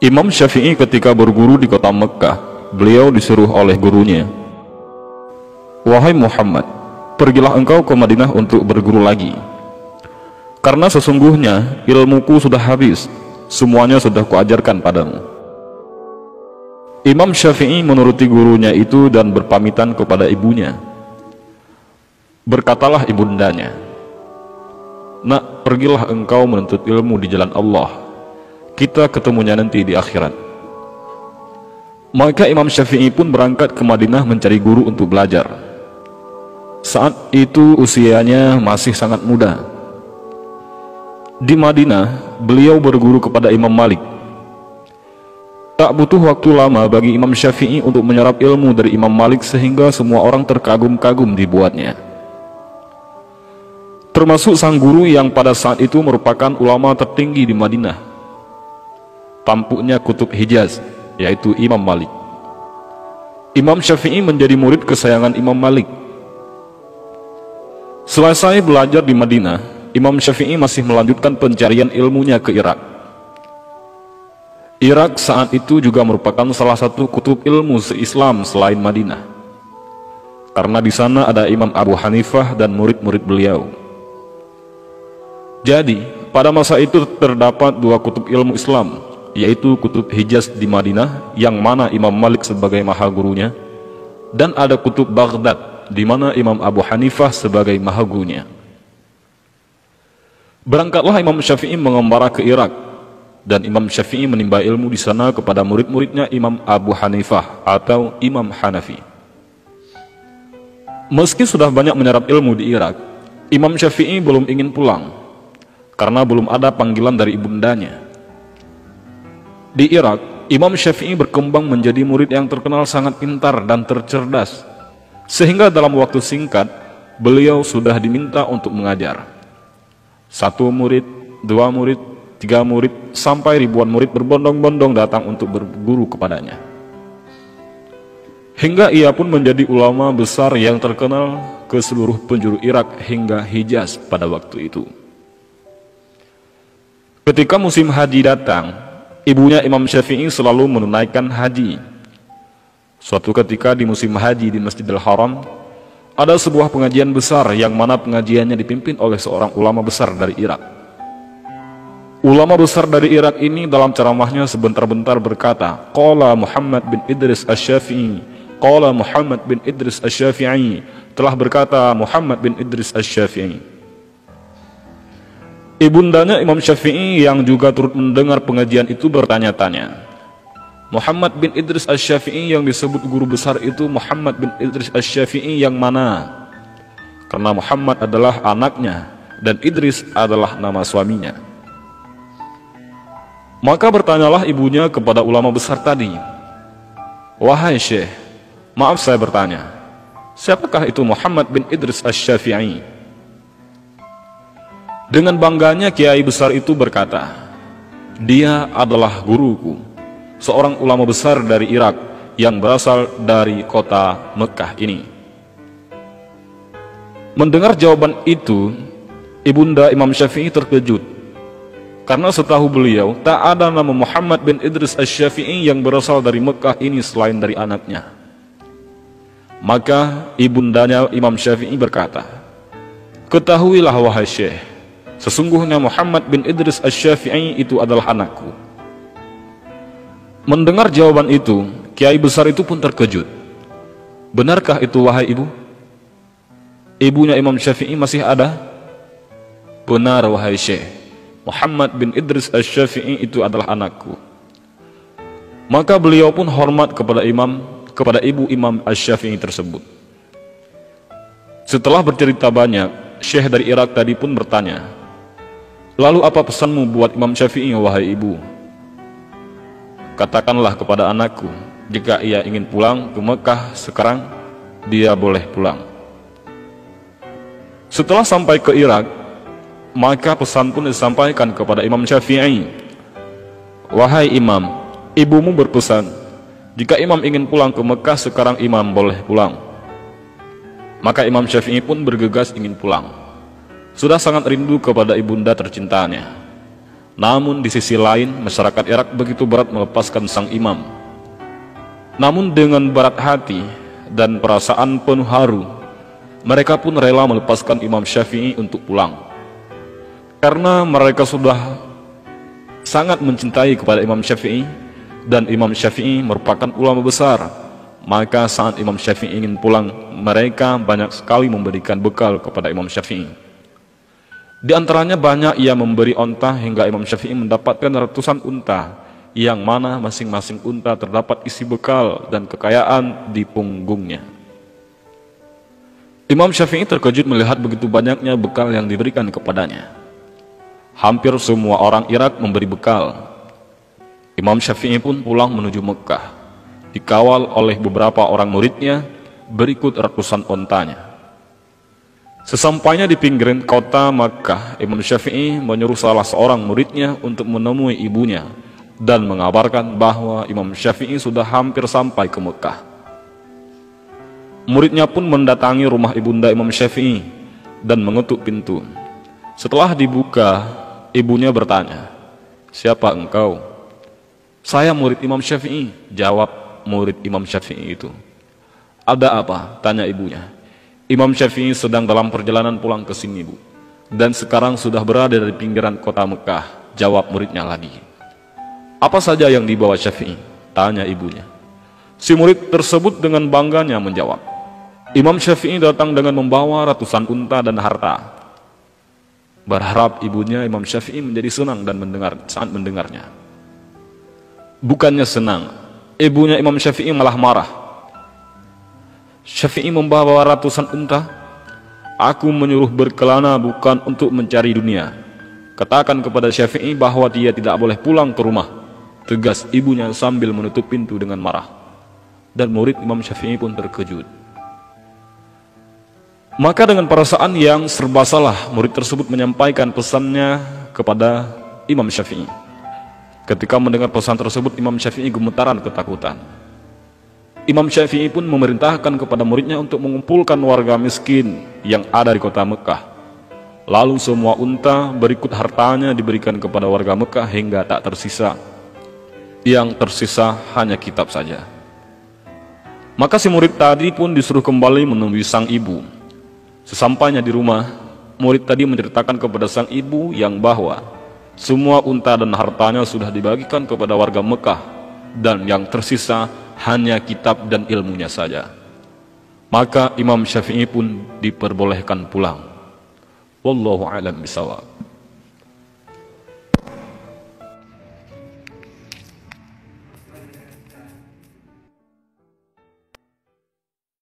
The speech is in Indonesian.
Imam Syafi'i ketika berguru di kota Mekkah, beliau disuruh oleh gurunya, "Wahai Muhammad, pergilah engkau ke Madinah untuk berguru lagi. Karena sesungguhnya ilmuku sudah habis, semuanya sudah kuajarkan padamu." Imam Syafi'i menuruti gurunya itu dan berpamitan kepada ibunya. Berkatalah ibundanya, "Nak, pergilah engkau menuntut ilmu di jalan Allah. Kita ketemunya nanti di akhirat." Maka Imam Syafi'i pun berangkat ke Madinah mencari guru untuk belajar. Saat itu usianya masih sangat muda. Di Madinah, beliau berguru kepada Imam Malik. Tak butuh waktu lama bagi Imam Syafi'i untuk menyerap ilmu dari Imam Malik sehingga semua orang terkagum-kagum dibuatnya. Termasuk sang guru yang pada saat itu merupakan ulama tertinggi di Madinah, tampuknya kutub Hijaz, yaitu Imam Malik. Imam Syafi'i menjadi murid kesayangan Imam Malik. Selesai belajar di Madinah, Imam Syafi'i masih melanjutkan pencarian ilmunya ke Irak. Irak saat itu juga merupakan salah satu kutub ilmu se-Islam selain Madinah, karena di sana ada Imam Abu Hanifah dan murid-murid beliau. Jadi, pada masa itu terdapat dua kutub ilmu Islam, yaitu kutub Hijaz di Madinah, yang mana Imam Malik sebagai maha gurunya, dan ada kutub Baghdad, di mana Imam Abu Hanifah sebagai maha gurunya. Berangkatlah Imam Syafi'i mengembara ke Irak, dan Imam Syafi'i menimba ilmu di sana kepada murid-muridnya Imam Abu Hanifah atau Imam Hanafi. Meski sudah banyak menyerap ilmu di Irak, Imam Syafi'i belum ingin pulang, karena belum ada panggilan dari ibundanya. Di Irak, Imam Syafi'i berkembang menjadi murid yang terkenal sangat pintar dan tercerdas, sehingga dalam waktu singkat, beliau sudah diminta untuk mengajar. 1 murid, 2 murid, 3 murid, sampai ribuan murid berbondong-bondong datang untuk berguru kepadanya. Hingga ia pun menjadi ulama besar yang terkenal ke seluruh penjuru Irak hingga Hijaz pada waktu itu. Ketika musim haji datang, ibunya Imam Syafi'i selalu menunaikan haji. Suatu ketika di musim haji di Masjidil Haram, ada sebuah pengajian besar yang mana pengajiannya dipimpin oleh seorang ulama besar dari Irak. Ulama besar dari Irak ini dalam ceramahnya sebentar-bentar berkata, "Qala Muhammad bin Idris Asy-Syafi'i, qala Muhammad bin Idris Asy-Syafi'i," telah berkata Muhammad bin Idris Asy-Syafi'i. Ibundanya Imam Syafi'i yang juga turut mendengar pengajian itu bertanya-tanya, "Muhammad bin Idris Asy-Syafi'i yang disebut guru besar itu Muhammad bin Idris Asy-Syafi'i yang mana?" Karena Muhammad adalah anaknya dan Idris adalah nama suaminya. Maka bertanyalah ibunya kepada ulama besar tadi, "Wahai Syekh, maaf saya bertanya, siapakah itu Muhammad bin Idris Asy-Syafi'i?" Dengan bangganya kiai besar itu berkata, "Dia adalah guruku, seorang ulama besar dari Irak yang berasal dari kota Mekkah ini." Mendengar jawaban itu, ibunda Imam Syafi'i terkejut, karena setahu beliau tak ada nama Muhammad bin Idris Asy-Syafi'i yang berasal dari Mekkah ini selain dari anaknya. Maka ibundanya Imam Syafi'i berkata, "Ketahuilah wahai Syekh, sesungguhnya Muhammad bin Idris Asy-Syafi'i itu adalah anakku." Mendengar jawaban itu, kiai besar itu pun terkejut. "Benarkah itu wahai ibu? Ibunya Imam Syafi'i masih ada?" "Benar wahai Syekh, Muhammad bin Idris Asy-Syafi'i itu adalah anakku." Maka beliau pun hormat kepada ibu Imam Asy-Syafi'i tersebut. Setelah bercerita banyak, Syekh dari Irak tadi pun bertanya, "Lalu apa pesanmu buat Imam Syafi'i wahai ibu?" "Katakanlah kepada anakku, jika ia ingin pulang ke Mekah sekarang, dia boleh pulang." Setelah sampai ke Irak, maka pesan pun disampaikan kepada Imam Syafi'i, "Wahai Imam, ibumu berpesan, jika Imam ingin pulang ke Mekah sekarang Imam boleh pulang." Maka Imam Syafi'i pun bergegas ingin pulang. Sudah sangat rindu kepada ibunda tercintanya. Namun di sisi lain, masyarakat Irak begitu berat melepaskan sang imam. Namun dengan berat hati dan perasaan penuh haru, mereka pun rela melepaskan Imam Syafi'i untuk pulang. Karena mereka sudah sangat mencintai kepada Imam Syafi'i, dan Imam Syafi'i merupakan ulama besar, maka saat Imam Syafi'i ingin pulang, mereka banyak sekali memberikan bekal kepada Imam Syafi'i. Di antaranya banyak ia memberi onta hingga Imam Syafi'i mendapatkan ratusan unta, yang mana masing-masing unta terdapat isi bekal dan kekayaan di punggungnya. Imam Syafi'i terkejut melihat begitu banyaknya bekal yang diberikan kepadanya. Hampir semua orang Irak memberi bekal. Imam Syafi'i pun pulang menuju Mekah, dikawal oleh beberapa orang muridnya, berikut ratusan ontanya. Sesampainya di pinggiran kota Makkah, Imam Syafi'i menyuruh salah seorang muridnya untuk menemui ibunya dan mengabarkan bahwa Imam Syafi'i sudah hampir sampai ke Mekah. Muridnya pun mendatangi rumah ibunda Imam Syafi'i dan mengetuk pintu. Setelah dibuka, ibunya bertanya, "Siapa engkau?" "Saya murid Imam Syafi'i," jawab murid Imam Syafi'i itu. "Ada apa?" tanya ibunya. "Imam Syafi'i sedang dalam perjalanan pulang ke sini, Bu, dan sekarang sudah berada di pinggiran kota Mekah," jawab muridnya lagi. "Apa saja yang dibawa Syafi'i?" tanya ibunya. Si murid tersebut dengan bangganya menjawab, "Imam Syafi'i datang dengan membawa ratusan unta dan harta." Berharap ibunya Imam Syafi'i menjadi senang dan saat mendengarnya. Bukannya senang, ibunya Imam Syafi'i malah marah. "Syafi'i membawa ratusan unta? Aku menyuruh berkelana bukan untuk mencari dunia. Katakan kepada Syafi'i bahwa dia tidak boleh pulang ke rumah," tegas ibunya sambil menutup pintu dengan marah. Dan murid Imam Syafi'i pun terkejut. Maka dengan perasaan yang serba salah, murid tersebut menyampaikan pesannya kepada Imam Syafi'i. Ketika mendengar pesan tersebut, Imam Syafi'i gemetaran ketakutan. Imam Syafi'i pun memerintahkan kepada muridnya untuk mengumpulkan warga miskin yang ada di kota Mekah. Lalu semua unta berikut hartanya diberikan kepada warga Mekah hingga tak tersisa. Yang tersisa hanya kitab saja. Maka si murid tadi pun disuruh kembali menemui sang ibu. Sesampainya di rumah, murid tadi menceritakan kepada sang ibu yang bahwa semua unta dan hartanya sudah dibagikan kepada warga Mekah, dan yang tersisa hanya kitab dan ilmunya saja. Maka Imam Syafi'i pun diperbolehkan pulang. Wallahu a'lam bishawab.